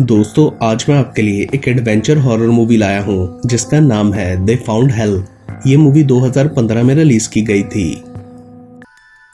दोस्तों, आज मैं आपके लिए एक एडवेंचर हॉरर मूवी लाया हूँ जिसका नाम है दे फाउंड हेल। ये मूवी 2015 में रिलीज की गई थी।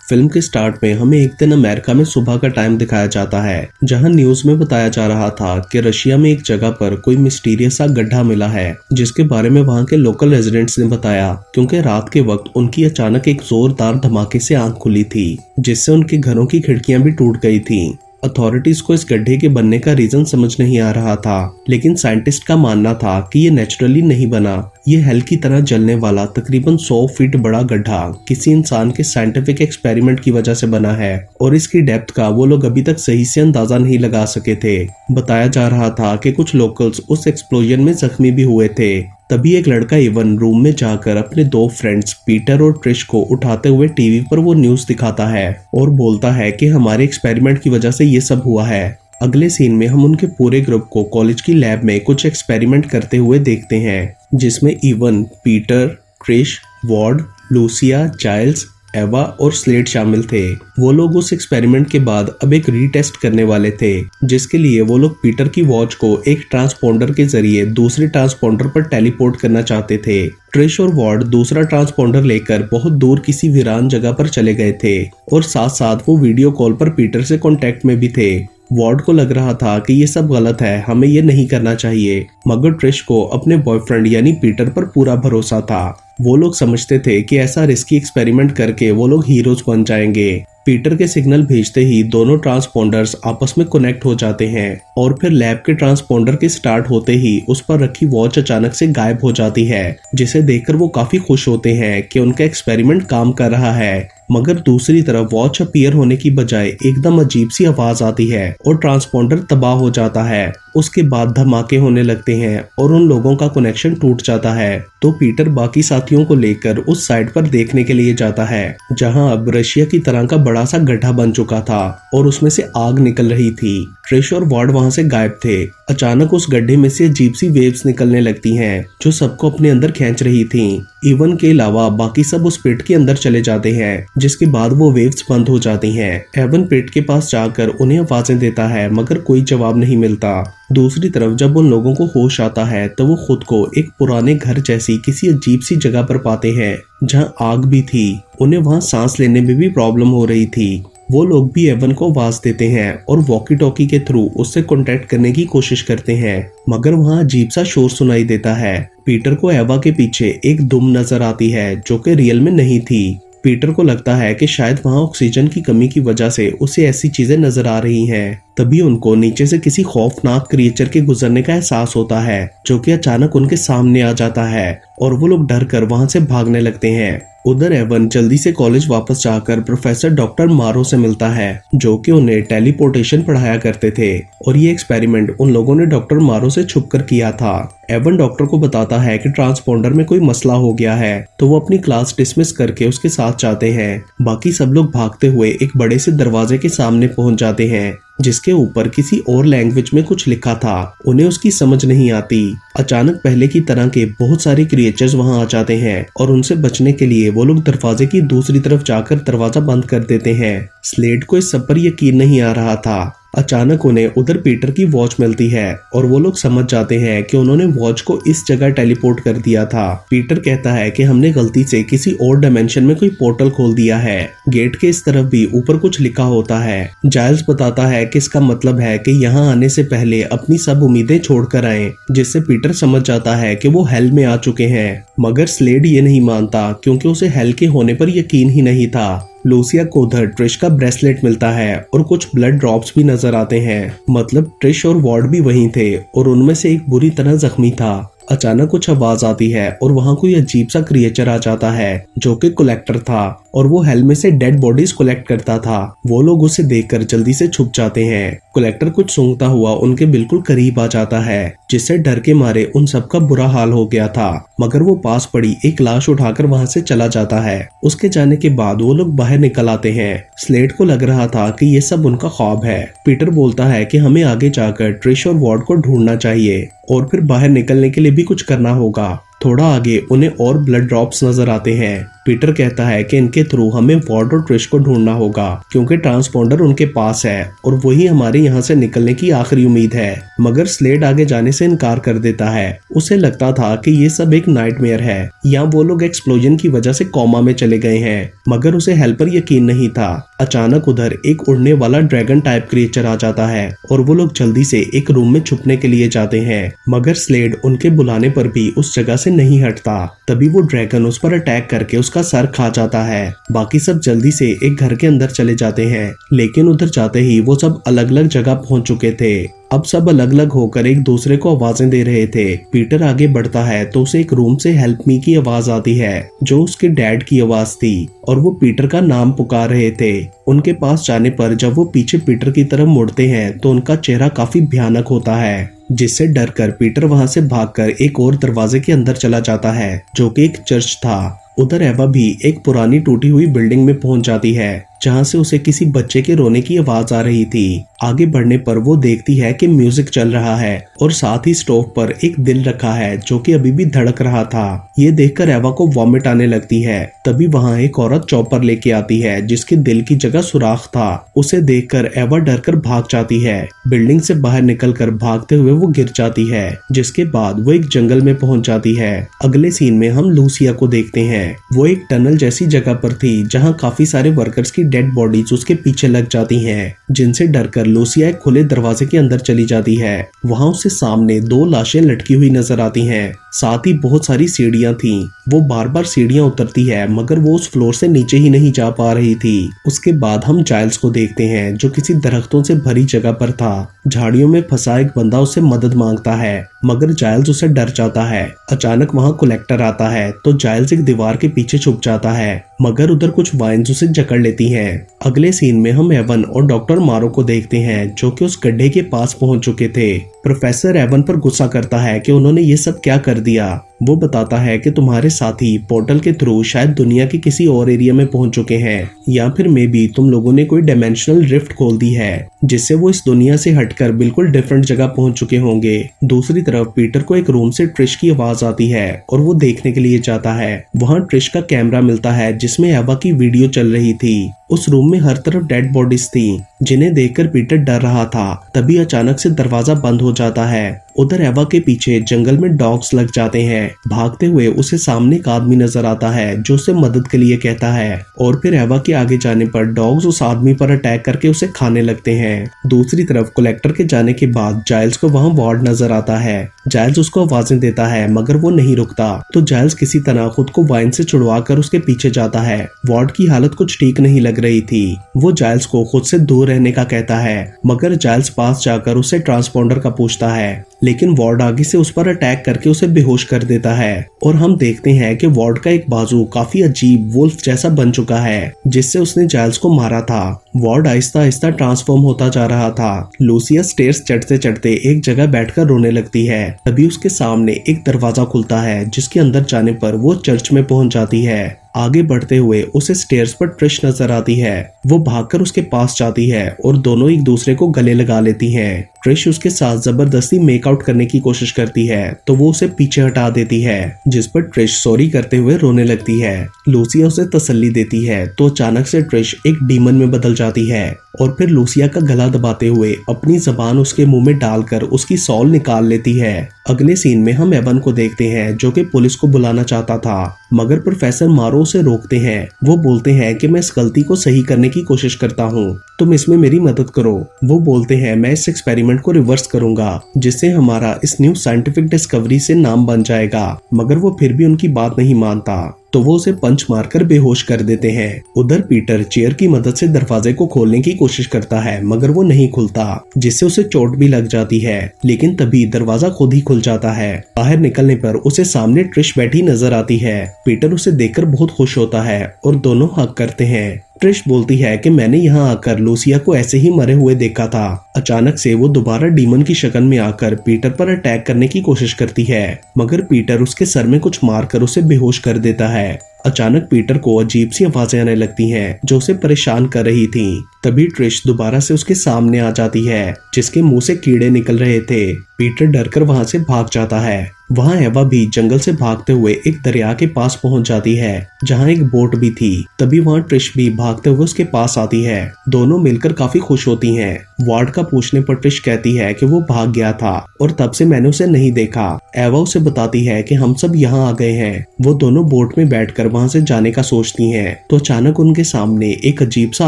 फिल्म के स्टार्ट में हमें एक दिन अमेरिका में सुबह का टाइम दिखाया जाता है, जहां न्यूज में बताया जा रहा था कि रशिया में एक जगह पर कोई मिस्टीरियस सा गड्ढा मिला है, जिसके बारे में वहां के लोकल रेजिडेंट्स ने बताया, क्योंकि रात के वक्त उनकी अचानक एक जोरदार धमाके से आंख खुली थी, जिससे उनके घरों की खिड़कियां भी टूट गई थी। अथॉरिटीज को इस गड्ढे के बनने का रीजन समझ नहीं आ रहा था, लेकिन साइंटिस्ट का मानना था कि ये नेचुरली नहीं बना। ये हेल की तरह जलने वाला तकरीबन 100 फीट बड़ा गड्ढा किसी इंसान के साइंटिफिक एक्सपेरिमेंट की वजह से बना है, और इसकी डेप्थ का वो लोग अभी तक सही से अंदाजा नहीं लगा सके थे। बताया जा रहा था कि कुछ लोकल्स उस एक्सप्लोजन में जख्मी भी हुए थे। तभी एक लड़का इवन रूम में जाकर अपने दो फ्रेंड्स पीटर और ट्रिश को उठाते हुए टीवी पर वो न्यूज दिखाता है और बोलता है कि हमारे एक्सपेरिमेंट की वजह से ये सब हुआ है। अगले सीन में हम उनके पूरे ग्रुप को कॉलेज की लैब में कुछ एक्सपेरिमेंट करते हुए देखते हैं, जिसमें even, Peter, Trish, Ward, Lucia, Giles, Ava और स्लेड शामिल थे। वो लोग उस एक्सपेरिमेंट के बाद अब एक रीटेस्ट करने वाले थे, जिसके लिए वो लोग पीटर की वॉच को एक ट्रांसपोंडर के जरिए दूसरे ट्रांसपोंडर पर टेलीपोर्ट करना चाहते थे। ट्रिश और वॉर्ड दूसरा ट्रांसपोंडर लेकर बहुत दूर किसी वीरान जगह पर चले गए थे, और साथ साथ वो वीडियो कॉल पर पीटर से कांटेक्ट में भी थे। वॉर्ड को लग रहा था कि ये सब गलत है, हमें ये नहीं करना चाहिए, मगर ट्रिश को अपने बॉयफ्रेंड यानी पीटर पर पूरा भरोसा था। वो लोग समझते थे कि ऐसा रिस्की एक्सपेरिमेंट करके वो लोग हीरोज बन जाएंगे। पीटर के सिग्नल भेजते ही दोनों ट्रांसपोंडर्स आपस में कनेक्ट हो जाते हैं, और फिर लैब के ट्रांसपोंडर के स्टार्ट होते ही उस पर रखी वॉच अचानक से गायब हो जाती है, जिसे देखकर वो काफी खुश होते हैं कि उनका एक्सपेरिमेंट काम कर रहा है। मगर दूसरी तरफ वॉच अपीयर होने की बजाय एकदम अजीब सी आवाज आती है और ट्रांसपोंडर तबाह हो जाता है। उसके बाद धमाके होने लगते हैं और उन लोगों का कनेक्शन टूट जाता है। तो पीटर बाकी साथियों को लेकर उस साइड पर देखने के लिए जाता है, जहां अब रशिया की तरह का बड़ा सा गड्ढा बन चुका था और उसमें से आग निकल रही थी। ट्रिश और वॉर्ड वहां से गायब थे। अचानक उस गड्ढे में से अजीब सी वेव्स निकलने लगती हैं, जो सबको अपने अंदर खींच रही थीं। इवन के अलावा बाकी सब उस पिट के अंदर चले जाते हैं, जिसके बाद वो वेव्स बंद हो जाती हैं। एवन पिट के पास जाकर उन्हें आवाजें देता है, मगर कोई जवाब नहीं मिलता। दूसरी तरफ जब उन लोगों को होश आता है तो वो खुद को एक पुराने घर जैसी किसी अजीब सी जगह पर पाते हैं, जहां आग भी थी। उन्हें वहां सांस लेने में भी प्रॉब्लम हो रही थी। वो लोग भी एवन को आवाज देते हैं और वॉकी टॉकी के थ्रू उससे कांटेक्ट करने की कोशिश करते हैं, मगर वहां अजीब सा शोर सुनाई देता है। पीटर को एवा के पीछे एक दुम नजर आती है, जो कि रियल में नहीं थी। पीटर को लगता है कि शायद वहां ऑक्सीजन की कमी की वजह से उसे ऐसी चीजें नजर आ रही हैं। तभी उनको नीचे से किसी खौफनाक क्रिएचर के गुजरने का एहसास होता है, जो कि अचानक उनके सामने आ जाता है, और वो लोग डर कर वहां से भागने लगते हैं। उधर एवन जल्दी से कॉलेज वापस जाकर प्रोफेसर डॉक्टर मारो से मिलता है, जो कि उन्हें टेलीपोर्टेशन पढ़ाया करते थे, और ये एक्सपेरिमेंट उन लोगों ने डॉक्टर मारो से छुपकर किया था। एवन डॉक्टर को बताता है कि ट्रांसपोंडर में कोई मसला हो गया है, तो वो अपनी क्लास डिसमिस करके उसके साथ जाते हैं। बाकी सब लोग भागते हुए एक बड़े से दरवाजे के सामने पहुंच जाते हैं, जिसके ऊपर किसी और लैंग्वेज में कुछ लिखा था। उन्हें उसकी समझ नहीं आती। अचानक पहले की तरह के बहुत सारे क्रिएचर्स वहां आ जाते हैं, और उनसे बचने के लिए वो लोग दरवाजे की दूसरी तरफ जाकर दरवाजा बंद कर देते हैं। स्लेड को इस सब पर यकीन नहीं आ रहा था। अचानक उन्हें उधर पीटर की वॉच मिलती है, और वो लोग समझ जाते हैं कि उन्होंने वॉच को इस जगह टेलीपोर्ट कर दिया था। पीटर कहता है कि हमने गलती से किसी और डायमेंशन में कोई पोर्टल खोल दिया है। गेट के इस तरफ भी ऊपर कुछ लिखा होता है। जाइल्स बताता है कि इसका मतलब है कि यहाँ आने से पहले अपनी सब उम्मीदें छोड़कर आए, जिससे पीटर समझ जाता है कि वो हेल में आ चुके हैं। मगर स्लेड ये नहीं मानता, क्योंकि उसे हेल के होने पर यकीन ही नहीं था। लूसिया को उधर ट्रिश का ब्रेसलेट मिलता है, और कुछ ब्लड ड्रॉप्स भी नजर आते हैं। मतलब ट्रिश और वॉर्ड भी वहीं थे, और उनमें से एक बुरी तरह जख्मी था। अचानक कुछ आवाज आती है, और वहां कोई अजीब सा क्रिएचर आ जाता है, जो कि कलेक्टर था, और वो हेल में से डेड बॉडीज कलेक्ट करता था। वो लोग उसे देखकर जल्दी से छुप जाते हैं। कलेक्टर कुछ सूंघता हुआ उनके बिल्कुल करीब आ जाता है, जिससे डर के मारे उन सबका बुरा हाल हो गया था। मगर वो पास पड़ी एक लाश उठाकर वहां से चला जाता है। उसके जाने के बाद वो लोग बाहर निकल आते हैं। स्लेड को लग रहा था कि ये सब उनका ख्वाब है। पीटर बोलता है कि हमें आगे जाकर ट्रिश और वॉर्ड को ढूंढना चाहिए, और फिर बाहर निकलने के लिए भी कुछ करना होगा। थोड़ा आगे उन्हें और ब्लड ड्रॉप्स नजर आते हैं, पीटर कहता है कि इनके थ्रू हमें वॉर्ड और ट्रिश को ढूंढना होगा क्योंकि ट्रांसपोंडर उनके पास है और वही हमारे यहाँ से निकलने की आखिरी उम्मीद है। मगर स्लेड आगे जाने से इनकार कर देता है। उसे लगता था कि ये सब एक नाइटमेयर है या वो लोग एक्सप्लोजन की वजह से कोमा में चले गए हैं, मगर उसे हेल पर यकीन नहीं था। अचानक उधर एक उड़ने वाला ड्रैगन टाइप क्रिएचर आ जाता है और वो लोग जल्दी से एक रूम में छुपने के लिए जाते हैं, मगर स्लेड उनके बुलाने पर भी उस जगह से नहीं हटता। तभी वो ड्रैगन उस पर अटैक करके उसका सर खा जाता है। बाकी सब जल्दी से एक घर के अंदर चले जाते हैं, लेकिन उधर जाते ही वो सब अलग अलग जगह पहुंच चुके थे। अब सब अलग अलग होकर एक दूसरे को आवाजें दे रहे थे। पीटर आगे बढ़ता है तो उसे एक रूम से हेल्प मी की आवाज आती है जो उसके डैड की आवाज थी और वो पीटर का नाम पुकार रहे थे। उनके पास जाने पर जब वो पीछे पीटर की तरफ मुड़ते हैं तो उनका चेहरा काफी भयानक होता है, जिससे डरकर पीटर वहां से भागकर एक और दरवाजे के अंदर चला जाता है जो कि एक चर्च था। उधर एवा भी एक पुरानी टूटी हुई बिल्डिंग में पहुंच जाती है जहां से उसे किसी बच्चे के रोने की आवाज आ रही थी। आगे बढ़ने पर वो देखती है कि म्यूजिक चल रहा है और साथ ही स्टोव पर एक दिल रखा है जो कि अभी भी धड़क रहा था। ये देखकर एवा को वॉमिट आने लगती है। तभी वहां एक औरत चॉपर लेके आती है जिसके दिल की जगह सुराख था। उसे देखकर एवा डरकर भाग जाती है। बिल्डिंग से बाहर निकलकर भागते हुए वो गिर जाती है, जिसके बाद वो एक जंगल में पहुंच जाती है। अगले सीन में हम लूसिया को देखते हैं। वो एक टनल जैसी जगह पर थी जहाँ काफी सारे वर्कर्स की डेड बॉडीज उसके पीछे लग जाती हैं, जिनसे डरकर लूसिया एक खुले दरवाजे के अंदर चली जाती है। वहां उसके सामने 2 लाशें लटकी हुई नजर आती हैं। साथ ही बहुत सारी सीढ़ियां थीं। वो बार बार सीढ़ियां उतरती है मगर वो उस फ्लोर से नीचे ही नहीं जा पा रही थी। उसके बाद हम जाइल्स को देखते हैं जो किसी दरख्तों से भरी जगह पर था। झाड़ियों में फंसा एक बंदा उससे मदद मांगता है मगर जाइल्स उसे डर जाता है। अचानक वहां कलेक्टर आता है तो जाइल्स एक दीवार के पीछे छुप जाता है, मगर उधर कुछ वाइन्स उसे जकड़ लेती हैं। अगले सीन में हम एवन और डॉक्टर मारो को देखते हैं जो कि उस गड्ढे के पास पहुंच चुके थे। प्रोफेसर एवन पर गुस्सा करता है कि उन्होंने ये सब क्या कर दिया। वो बताता है कि तुम्हारे साथी पोर्टल के थ्रू शायद दुनिया के किसी और एरिया में पहुंच चुके हैं या फिर मे बी तुम लोगों ने कोई डायमेंशनल रिफ्ट खोल दी है जिससे वो इस दुनिया से हटकर बिल्कुल डिफरेंट जगह पहुंच चुके होंगे। दूसरी तरफ पीटर को एक रूम से ट्रिश की आवाज आती है और वो देखने के लिए जाता है। वहाँ ट्रिश का कैमरा मिलता है जिसमें एवा की वीडियो चल रही थी। उस रूम में हर तरफ डेड बॉडीज थी जिन्हें देखकर पीटर डर रहा था। तभी अचानक से दरवाजा बंद हो जाता है। उधर एवा के पीछे जंगल में डॉग्स लग जाते हैं। भागते हुए उसे सामने एक आदमी नजर आता है जो उसे मदद के लिए कहता है और फिर एवा के आगे जाने पर डॉग्स उस आदमी पर अटैक करके उसे खाने लगते हैं। दूसरी तरफ कलेक्टर के जाने के बाद जाइल्स को वहां वार्ड नजर आता है। जाइल्स उसको आवाजें देता है मगर वो नहीं रुकता, तो जाइल्स किसी तरह खुद को वाइन से छुड़वा कर उसके पीछे जाता है। वार्ड की हालत कुछ ठीक नहीं लग रही थी। वो जाइल्स को खुद से दूर रहने का कहता है, मगर जाइल्स पास जाकर उसे ट्रांसपोंडर का पूछता है, लेकिन वार्ड आगे से उस पर अटैक करके उसे बेहोश कर देता है। और हम देखते हैं कि वार्ड का एक बाजू काफी अजीब वुल्फ जैसा बन चुका है जिससे उसने जाइल्स को मारा था। वार्ड आहिस्ता आहिस्ता ट्रांसफॉर्म होता जा रहा था। लूसिया स्टेयर्स चढ़ते चढ़ते एक जगह बैठकर रोने लगती है। तभी उसके सामने एक दरवाजा खुलता है जिसके अंदर जाने पर वो चर्च में पहुंच जाती है। आगे बढ़ते हुए उसे स्टेयर्स पर ट्रिश नजर आती है। वो भागकर उसके पास जाती है और दोनों एक दूसरे को गले लगा लेती हैं। ट्रिश उसके साथ जबरदस्ती मेकआउट करने की कोशिश करती है तो वो उसे पीछे हटा देती है, जिस पर ट्रिश सॉरी करते हुए रोने लगती है। लूसिया उसे तसल्ली देती है तो अचानक से ट्रिश एक डीमन में बदल जाती है और फिर लूसिया का गला दबाते हुए अपनी जबान उसके मुंह में डालकर उसकी सॉल निकाल लेती है। अगले सीन में हम एवन को देखते हैं जो कि पुलिस को बुलाना चाहता था, मगर प्रोफेसर मारो उसे रोकते हैं। वो बोलते हैं कि मैं इस गलती को सही करने की कोशिश करता हूँ, तुम इसमें मेरी मदद करो। वो बोलते हैं मैं इस एक्सपेरिमेंट को रिवर्स करूंगा जिससे हमारा इस न्यू साइंटिफिक डिस्कवरी से नाम बन जाएगा, मगर वो फिर भी उनकी बात नहीं मानता तो वो उसे पंच मारकर बेहोश कर देते हैं। उधर पीटर चेयर की मदद से दरवाजे को खोलने की कोशिश करता है मगर वो नहीं खुलता, जिससे उसे चोट भी लग जाती है। लेकिन तभी दरवाजा खुद ही खुल जाता है। बाहर निकलने पर उसे सामने ट्रिश बैठी नजर आती है। पीटर उसे देखकर बहुत खुश होता है और दोनों हग करते हैं। ट्रिश बोलती है कि मैंने यहाँ आकर लूसिया को ऐसे ही मरे हुए देखा था। अचानक से वो दोबारा डीमन की शक्ल में आकर पीटर पर अटैक करने की कोशिश करती है, मगर पीटर उसके सर में कुछ मारकर उसे बेहोश कर देता है। अचानक पीटर को अजीब सी आवाजें आने लगती हैं जो उसे परेशान कर रही थीं। तभी ट्रिश दोबारा से उसके सामने आ जाती है जिसके मुंह से कीड़े निकल रहे थे। पीटर डरकर वहां से भाग जाता है, वहाँ एवा भी जंगल से भागते हुए एक दरिया के पास पहुंच जाती है जहाँ एक बोट भी थी। तभी वहाँ ट्रिश भी भागते हुए उसके पास आती है। दोनों मिलकर काफी खुश होती हैं। वार्ड का पूछने पर ट्रिश कहती है कि वो भाग गया था और तब से मैंने उसे नहीं देखा। एवा उसे बताती है कि हम सब यहाँ आ गए हैं। वो दोनों बोट में बैठकर वहाँ से जाने का सोचती हैं तो अचानक उनके सामने एक अजीब सा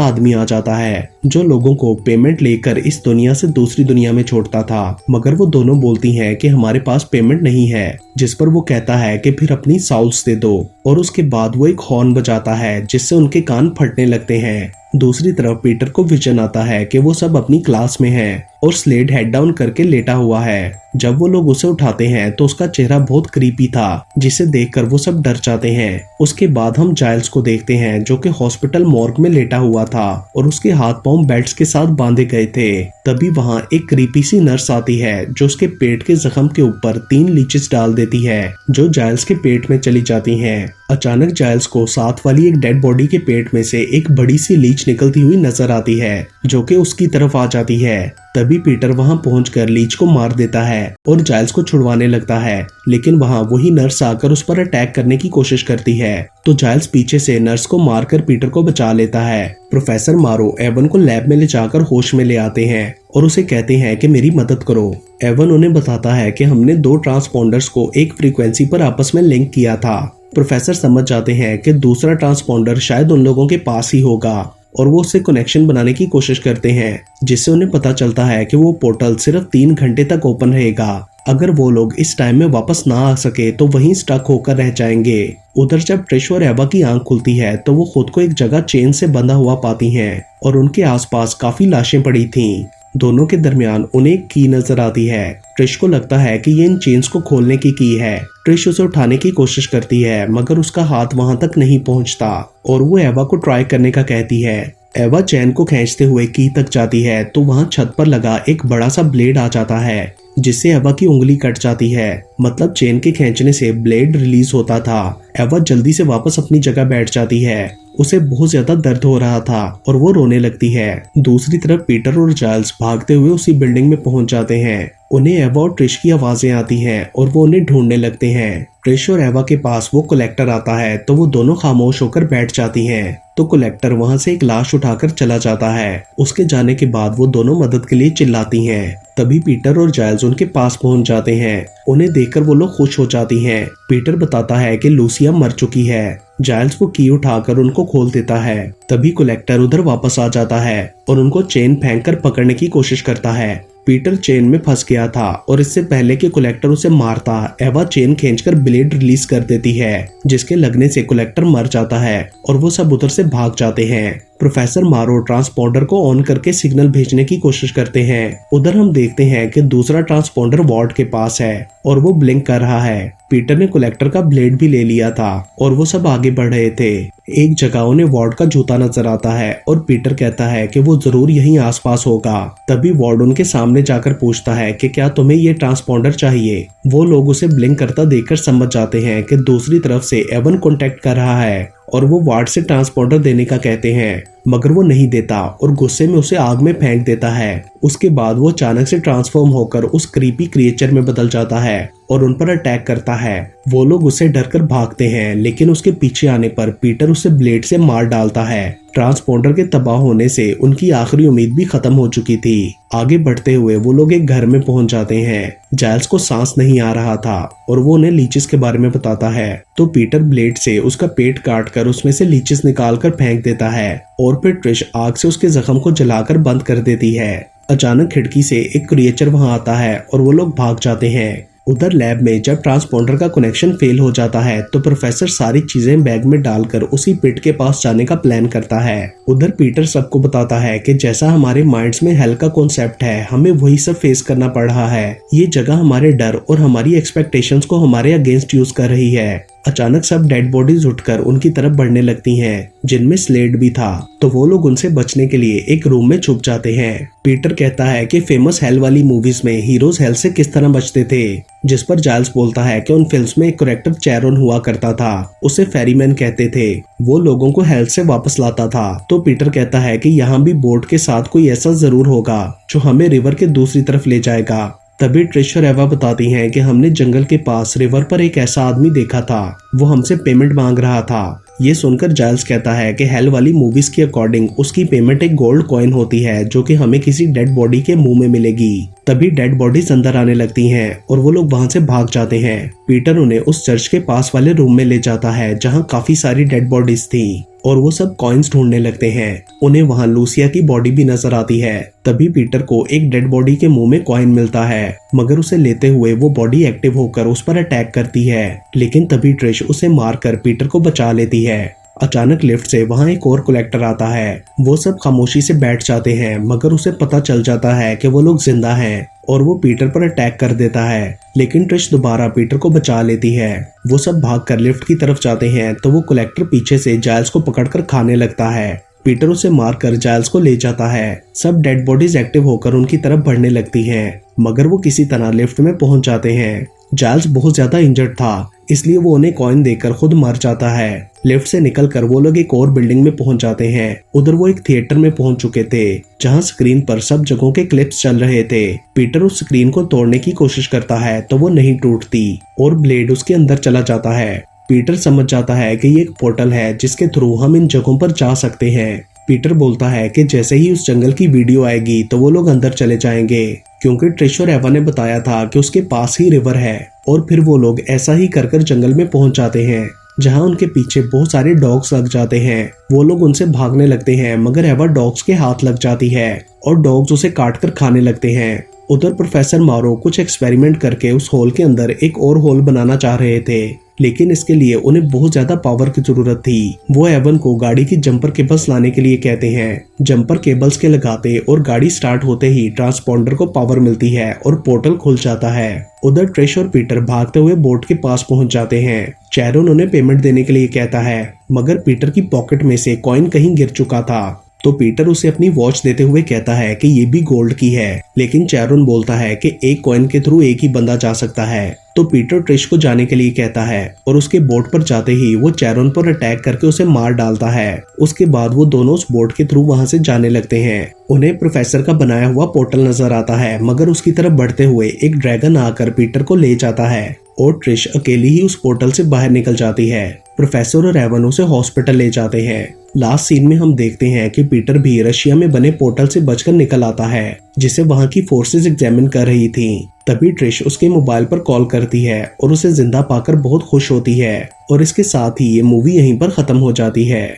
आदमी आ जाता है जो लोगों को पेमेंट लेकर इस दुनिया से दूसरी दुनिया में छोड़ता था। मगर वो दोनों बोलती हैं कि हमारे पास पेमेंट नहीं है, जिस पर वो कहता है कि फिर अपनी साउल्स दे दो। और उसके बाद वो एक हॉर्न बजाता है जिससे उनके कान फटने लगते हैं। दूसरी तरफ पीटर को विजन आता है कि वो सब अपनी क्लास में हैं और स्लेड हेड डाउन करके लेटा हुआ है। जब वो लोग उसे उठाते हैं तो उसका चेहरा बहुत क्रीपी था जिसे देखकर वो सब डर जाते हैं। उसके बाद हम जाइल्स को देखते हैं जो कि हॉस्पिटल मॉर्ग में लेटा हुआ था और उसके हाथ पांव बेल्ट्स के साथ बांधे गए थे। तभी वहाँ एक क्रीपी सी नर्स आती है जो उसके पेट के जख्म के ऊपर 3 लीचेस डाल देती है जो जाइल्स के पेट में चली जाती हैं। अचानक जाइल्स को साथ वाली एक डेड बॉडी के पेट में से एक बड़ी सी लीच निकलती हुई नजर आती है जो कि उसकी तरफ आ जाती है। तभी पीटर वहां पहुंचकर लीच को मार देता है और जाइल्स को छुड़वाने लगता है, लेकिन वहां वही नर्स आकर उस पर अटैक करने की कोशिश करती है तो जाइल्स पीछे से नर्स को मारकर पीटर को बचा लेता है। प्रोफेसर मारो एवन को लैब में ले जाकर होश में ले आते हैं और उसे कहते हैं कि मेरी मदद करो। एवन उन्हें बताता है कि हमने 2 ट्रांसपोंडर्स को एक फ्रीक्वेंसी पर आपस में लिंक किया था। प्रोफेसर समझ जाते हैं कि दूसरा ट्रांसपोंडर शायद उन लोगों के पास ही होगा और वो उससे कनेक्शन बनाने की कोशिश करते हैं, जिससे उन्हें पता चलता है कि वो पोर्टल सिर्फ 3 घंटे तक ओपन रहेगा। अगर वो लोग इस टाइम में वापस ना आ सके तो वहीं स्टक होकर रह जाएंगे। उधर जब ट्रिश और एवा की आंख खुलती है तो वो खुद को एक जगह चेन से बंधा हुआ पाती हैं और उनके आसपास काफी लाशें पड़ी थीं। दोनों के दरमियान उन्हें एक की नजर आती है। ट्रिश को लगता है कि ये इन चेन्स को खोलने की है। ट्रिश उसे उठाने की कोशिश करती है मगर उसका हाथ वहां तक नहीं पहुंचता और वो एवा को ट्राई करने का कहती है। एवा चैन को खींचते हुए की तक जाती है तो वहां छत पर लगा एक बड़ा सा ब्लेड आ जाता है जिससे एवा की उंगली कट जाती है। मतलब चेन के खींचने से ब्लेड रिलीज होता था। एवा जल्दी से वापस अपनी जगह बैठ जाती है। उसे बहुत ज्यादा दर्द हो रहा था और वो रोने लगती है। दूसरी तरफ पीटर और जाइल्स भागते हुए उसी बिल्डिंग में पहुंच जाते हैं। उन्हें एवा और ट्रिश की आवाजें आती हैं और वो उन्हें ढूंढने लगते हैं। ट्रिश और एवा के पास वो कलेक्टर आता है तो वो दोनों खामोश होकर बैठ जाती हैं। तो कलेक्टर वहां से एक लाश उठाकर चला जाता है। उसके जाने के बाद वो दोनों मदद के लिए चिल्लाती हैं। तभी पीटर और जाइल्स उनके पास पहुंच जाते हैं। उन्हें देखकर वो लोग खुश हो जाती हैं। पीटर बताता है कि लूसिया मर चुकी है। जाइल्स वो की उठाकर उनको खोल देता है। तभी कलेक्टर उधर वापस आ जाता है और उनको चेन फेंककर पकड़ने की कोशिश करता है। पीटर चेन में फंस गया था और इससे पहले कि कलेक्टर उसे मारता, एवा चेन खींचकर ब्लेड रिलीज कर देती है जिसके लगने से कलेक्टर मर जाता है और वो सब उधर से भाग जाते हैं। प्रोफेसर मारो ट्रांसपोंडर को ऑन करके सिग्नल भेजने की कोशिश करते हैं। उधर हम देखते हैं कि दूसरा ट्रांसपोंडर वार्ड के पास है और वो ब्लिंक कर रहा है। पीटर ने कलेक्टर का ब्लेड भी ले लिया था और वो सब आगे बढ़ रहे थे। एक जगह उन्हें वार्ड का जूता नजर आता है और पीटर कहता है कि वो जरूर यहीं आसपास होगा। तभी वार्ड उनके सामने जाकर पूछता है कि क्या तुम्हें ये ट्रांसपोंडर चाहिए। वो लोग उसे ब्लिंक करता देखकर समझ जाते हैं कि दूसरी तरफ से एवन कॉन्टेक्ट कर रहा है और वो वार्ड से ट्रांसपोंडर देने का कहते हैं, मगर वो नहीं देता और गुस्से में उसे आग में फेंक देता है। उसके बाद वो अचानक से ट्रांसफॉर्म होकर उस क्रीपी क्रिएचर में बदल जाता है और उन पर अटैक करता है। वो लोग उसे डरकर भागते हैं, लेकिन उसके पीछे आने पर पीटर उसे ब्लेड से मार डालता है। ट्रांसपोंडर के तबाह होने से उनकी आखिरी उम्मीद भी खत्म हो चुकी थी। आगे बढ़ते हुए वो लोग एक घर में पहुंच जाते हैं। जाइल्स को सांस नहीं आ रहा था और वो उन्हें लीचेस के बारे में बताता है। तो पीटर ब्लेड से उसका पेट काटकर उसमें से लीचेस निकालकर फेंक देता है और फिर ट्रिश आग से उसके जख्म को जलाकर बंद कर देती है। अचानक खिड़की से एक क्रिएचर वहां आता है और वो लोग भाग जाते हैं। उधर लैब में जब ट्रांसपोंडर का कनेक्शन फेल हो जाता है तो प्रोफेसर सारी चीजें बैग में डालकर उसी पिट के पास जाने का प्लान करता है। उधर पीटर सबको बताता है कि जैसा हमारे माइंड्स में हेल का कॉन्सेप्ट है, हमें वही सब फेस करना पड़ रहा है। ये जगह हमारे डर और हमारी एक्सपेक्टेशंस को हमारे अगेंस्ट यूज कर रही है। अचानक सब डेड बॉडीज उठकर उनकी तरफ बढ़ने लगती हैं, जिनमें स्लेड भी था। तो वो लोग उनसे बचने के लिए एक रूम में छुप जाते हैं। पीटर कहता है कि फेमस हेल वाली मूवीज में हीरोज हेल से किस तरह बचते थे, जिस पर जाइल्स बोलता है कि उन फिल्म्स में एक करेक्टर चैरोन हुआ करता था, उसे फेरीमैन कहते थे। वो लोगों को हेल से वापस लाता था। तो पीटर कहता है कि यहाँ भी बोट के साथ कोई ऐसा जरूर होगा जो हमें रिवर के दूसरी तरफ ले जाएगा। तभी ट्रिश और एवा बताती हैं कि हमने जंगल के पास रिवर पर एक ऐसा आदमी देखा था, वो हमसे पेमेंट मांग रहा था। ये सुनकर जाइल्स कहता है कि हेल वाली मूवीज के अकॉर्डिंग उसकी पेमेंट एक गोल्ड कॉइन होती है जो कि हमें किसी डेड बॉडी के मुंह में मिलेगी। तभी डेड बॉडीज अंदर आने लगती हैं और वो लोग वहां से भाग जाते हैं। पीटर उन्हें उस चर्च के पास वाले रूम में ले जाता है जहां काफी सारी डेड बॉडीज थी और वो सब कॉइन्स ढूंढने लगते हैं। उन्हें वहां लूसिया की बॉडी भी नजर आती है। तभी पीटर को एक डेड बॉडी के मुंह में कॉइन मिलता है, मगर उसे लेते हुए वो बॉडी एक्टिव होकर उस पर अटैक करती है, लेकिन तभी ट्रिश उसे मारकर पीटर को बचा लेती है। अचानक लिफ्ट से वहां एक और कलेक्टर आता है। वो सब खामोशी से बैठ जाते हैं, मगर उसे पता चल जाता है कि वो लोग जिंदा हैं और वो पीटर पर अटैक कर देता है, लेकिन ट्रिश दोबारा पीटर को बचा लेती है। वो सब भागकर लिफ्ट की तरफ जाते हैं तो वो कलेक्टर पीछे से जाइल्स को पकड़कर खाने लगता है। पीटर उसे मारकर जाइल्स को ले जाता है। सब डेड बॉडीज एक्टिव होकर उनकी तरफ बढ़ने लगती हैं, मगर वो किसी तरह लिफ्ट में पहुंच जाते हैं। जाइल्स बहुत ज्यादा इंजर्ड था, इसलिए वो उन्हें कॉइन देकर खुद मर जाता है। लिफ्ट से निकलकर वो लोग एक और बिल्डिंग में पहुंच जाते हैं। उधर वो एक थिएटर में पहुंच चुके थे जहां स्क्रीन पर सब जगहों के क्लिप्स चल रहे थे। पीटर उस स्क्रीन को तोड़ने की कोशिश करता है तो वो नहीं टूटती और ब्लेड उसके अंदर चला जाता है। पीटर समझ जाता है कि ये एक पोर्टल है जिसके थ्रू हम इन जगहों पर जा सकते हैं। पीटर बोलता है कि जैसे ही उस जंगल की वीडियो आएगी तो वो लोग अंदर चले जाएंगे, क्योंकि ट्रिश और एवा ने बताया था कि उसके पास ही रिवर है। और फिर वो लोग ऐसा ही कर कर जंगल में पहुंच जाते हैं जहां उनके पीछे बहुत सारे डॉग्स लग जाते हैं। वो लोग उनसे भागने लगते हैं, मगर एवा डॉग्स के हाथ लग जाती है और डॉग्स उसे काट कर खाने लगते हैं। उधर प्रोफेसर मारो कुछ एक्सपेरिमेंट करके उस होल के अंदर एक और होल बनाना चाह रहे थे, लेकिन इसके लिए उन्हें बहुत ज्यादा पावर की जरूरत थी। वो एवन को गाड़ी की जंपर केबल्स लाने के लिए कहते हैं। जंपर केबल्स के लगाते और गाड़ी स्टार्ट होते ही ट्रांसपॉन्डर को पावर मिलती है और पोर्टल खुल जाता है। उधर ट्रिश और पीटर भागते हुए बोट के पास पहुंच जाते हैं। चैरोन उन्हें पेमेंट देने के लिए कहता है, मगर पीटर की पॉकेट में से कॉइन कहीं गिर चुका था, तो पीटर उसे अपनी वॉच देते हुए कहता है कि ये भी गोल्ड की है, लेकिन चैरोन बोलता है कि एक कॉइन के थ्रू एक ही बंदा जा सकता है। तो पीटर ट्रिश को जाने के लिए कहता है और उसके बोट पर जाते ही वो चैरोन पर अटैक करके उसे मार डालता है। उसके बाद वो दोनों उस बोट के थ्रू वहां से जाने लगते हैं। उन्हें प्रोफेसर का बनाया हुआ पोर्टल नजर आता है, मगर उसकी तरफ बढ़ते हुए एक ड्रैगन आकर पीटर को ले जाता है और ट्रिश अकेली ही उस पोर्टल से बाहर निकल जाती है। प्रोफेसर और एवन उसे हॉस्पिटल ले जाते हैं। लास्ट सीन में हम देखते हैं कि पीटर भी रशिया में बने पोर्टल से बचकर निकल आता है, जिसे वहां की फोर्सेस एग्जामिन कर रही थी। तभी ट्रिश उसके मोबाइल पर कॉल करती है और उसे जिंदा पाकर बहुत खुश होती है। और इसके साथ ही ये मूवी यहीं पर खत्म हो जाती है।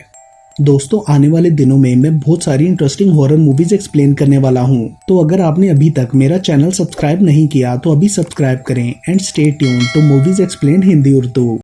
दोस्तों, आने वाले दिनों में मैं बहुत सारी इंटरेस्टिंग हॉरर मूवीज एक्सप्लेन करने वाला हूं, तो अगर आपने अभी तक मेरा चैनल सब्सक्राइब नहीं किया तो अभी सब्सक्राइब करें and stay tuned to movies explain Hindi Urdu.